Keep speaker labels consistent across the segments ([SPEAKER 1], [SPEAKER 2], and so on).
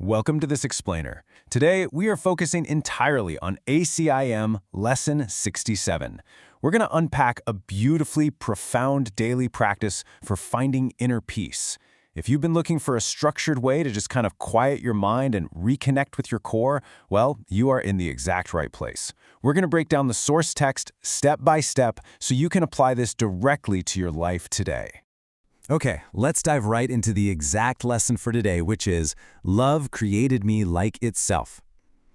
[SPEAKER 1] Welcome to this explainer. Today, we are focusing entirely on ACIM Lesson 67. We're going to unpack a beautifully profound daily practice for finding inner peace. If you've been looking for a structured way to just kind of quiet your mind and reconnect with your core, well, you are in the exact right place. We're going to break down the source text step by step so you can apply this directly to your life today.
[SPEAKER 2] Okay, let's dive right into the exact lesson for today, which is, love created me like itself.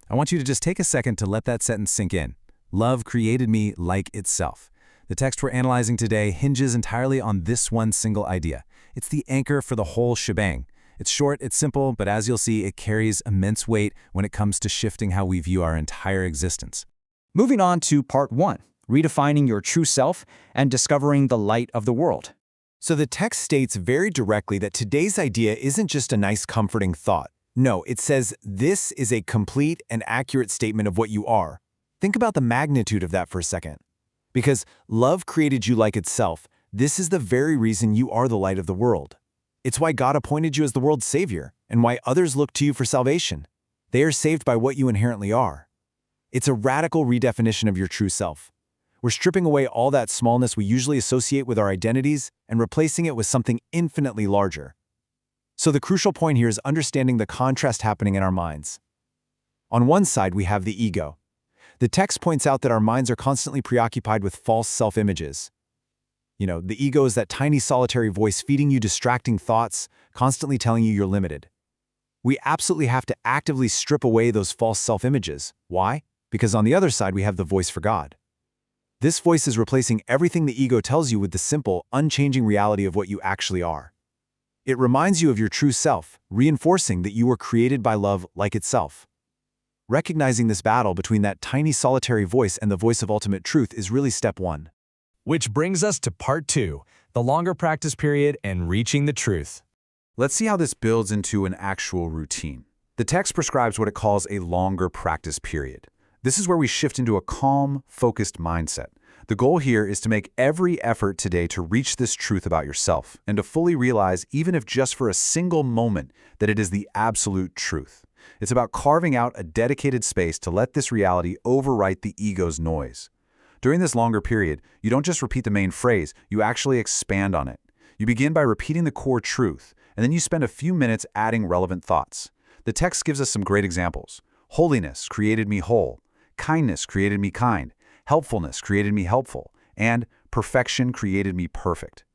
[SPEAKER 2] I want you to just take a second to let that sentence sink in. Love created me like itself. The text we're analyzing today hinges entirely on this one single idea. It's the anchor for the whole shebang. It's short, it's simple, but as you'll see, it carries immense weight when it comes to shifting how we view our entire existence.
[SPEAKER 3] Moving on to part 1, redefining your true self and discovering the light of the world.
[SPEAKER 4] So the text states very directly that today's idea isn't just a nice, comforting thought. No, it says this is a complete and accurate statement of what you are. Think about the magnitude of that for a second. Because love created you like itself, this is the very reason you are the light of the world. It's why God appointed you as the world's savior, and why others look to you for salvation. They are saved by what you inherently are. It's a radical redefinition of your true self. We're stripping away all that smallness we usually associate with our identities and replacing it with something infinitely larger. So the crucial point here is understanding the contrast happening in our minds. On one side, we have the ego. The text points out that our minds are constantly preoccupied with false self-images. The ego is that tiny solitary voice feeding you distracting thoughts, constantly telling you you're limited. We absolutely have to actively strip away those false self-images. Why? Because on the other side, we have the voice for God. This voice is replacing everything the ego tells you with the simple, unchanging reality of what you actually are. It reminds you of your true self, reinforcing that you were created by love like itself. Recognizing this battle between that tiny solitary voice and the voice of ultimate truth is really step 1.
[SPEAKER 5] Which brings us to part 2, the longer practice period and reaching the truth.
[SPEAKER 2] Let's see how this builds into an actual routine. The text prescribes what it calls a longer practice period. This is where we shift into a calm, focused mindset. The goal here is to make every effort today to reach this truth about yourself and to fully realize, even if just for a single moment, that it is the absolute truth. It's about carving out a dedicated space to let this reality overwrite the ego's noise. During this longer period, you don't just repeat the main phrase, you actually expand on it. You begin by repeating the core truth, and then you spend a few minutes adding relevant thoughts. The text gives us some great examples. Holiness created me whole. Kindness created me kind. Helpfulness created me helpful. And perfection created me perfect.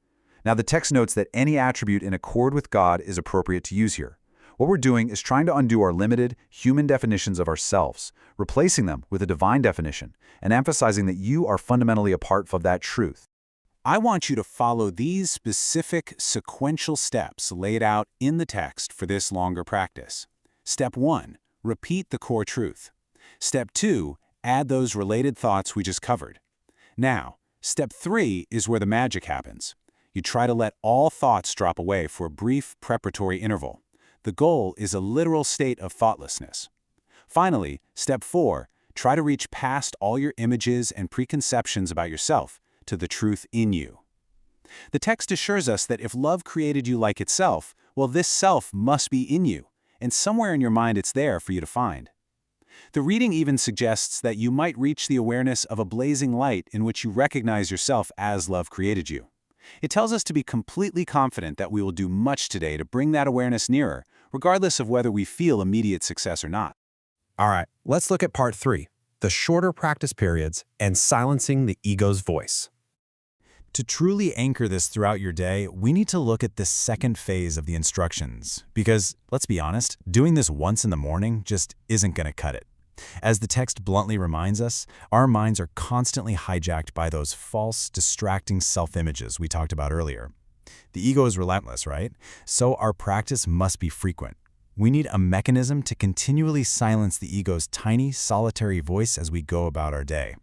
[SPEAKER 2] Now, the text notes that any attribute in accord with God is appropriate to use here. What we're doing is trying to undo our limited, human definitions of ourselves, replacing them with a divine definition, and emphasizing that you are fundamentally a part of that truth.
[SPEAKER 1] I want you to follow these specific sequential steps laid out in the text for this longer practice. Step 1, repeat the core truth. Step 2, add those related thoughts we just covered. Now, step 3 is where the magic happens. You try to let all thoughts drop away for a brief preparatory interval. The goal is a literal state of thoughtlessness. Finally, step 4, try to reach past all your images and preconceptions about yourself to the truth in you. The text assures us that if love created you like itself, well, this self must be in you, and somewhere in your mind it's there for you to find. The reading even suggests that you might reach the awareness of a blazing light in which you recognize yourself as love created you. It tells us to be completely confident that we will do much today to bring that awareness nearer, regardless of whether we feel immediate success or not.
[SPEAKER 5] All right, let's look at part 3, the shorter practice periods and silencing the ego's voice.
[SPEAKER 2] To truly anchor this throughout your day, we need to look at the second phase of the instructions. Because, let's be honest, doing this once in the morning just isn't going to cut it. As the text bluntly reminds us, our minds are constantly hijacked by those false, distracting self-images we talked about earlier. The ego is relentless, right? So our practice must be frequent. We need a mechanism to continually silence the ego's tiny, solitary voice as we go about our day.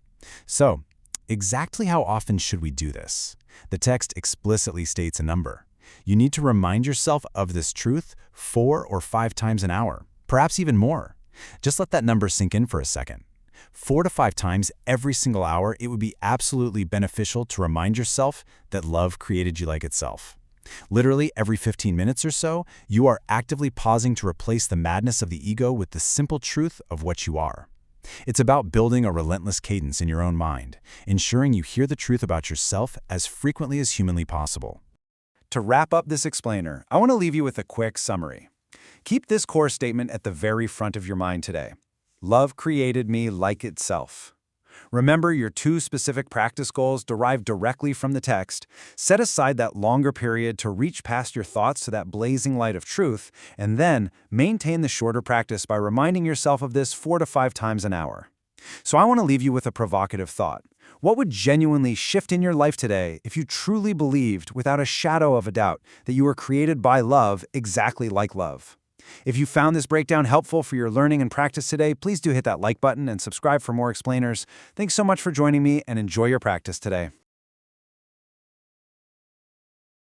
[SPEAKER 2] So, exactly how often should we do this? The text explicitly states a number. You need to remind yourself of this truth 4 or 5 times an hour, perhaps even more. Just let that number sink in for a second. 4 to 5 times every single hour, it would be absolutely beneficial to remind yourself that love created you like itself. Literally, every 15 minutes or so, you are actively pausing to replace the madness of the ego with the simple truth of what you are. It's about building a relentless cadence in your own mind, ensuring you hear the truth about yourself as frequently as humanly possible.
[SPEAKER 3] To wrap up this explainer, I want to leave you with a quick summary. Keep this core statement at the very front of your mind today. Love created me like itself. Remember your 2 specific practice goals derived directly from the text. Set aside that longer period to reach past your thoughts to that blazing light of truth, and then maintain the shorter practice by reminding yourself of this 4 to 5 times an hour. So I want to leave you with a provocative thought. What would genuinely shift in your life today if you truly believed, without a shadow of a doubt, that you were created by love exactly like love? If you found this breakdown helpful for your learning and practice today, please do hit that like button and subscribe for more explainers. Thanks so much for joining me, and enjoy your practice today.